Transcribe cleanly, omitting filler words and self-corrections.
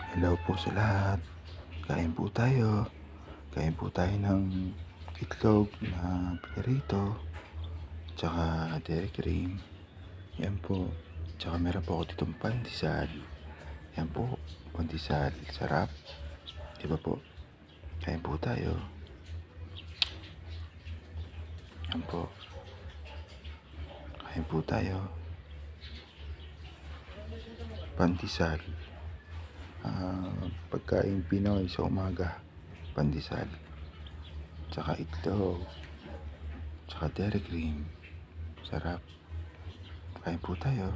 Hello po sa lahat. Kain po tayo. Kain po tayo ng itlog na pinirito, tsaka dairy cream. Yan po. Tsaka meron po ako ditong pandesal. Yan po, pandesal. Sarap. Diba po? Kain po tayo. Yan po. Kain po tayo. Pandesal. Pagkain Pinoy sa umaga. Pandesal. Tsaka itlog. Tsaka dairy cream. Sarap. Kain po tayo.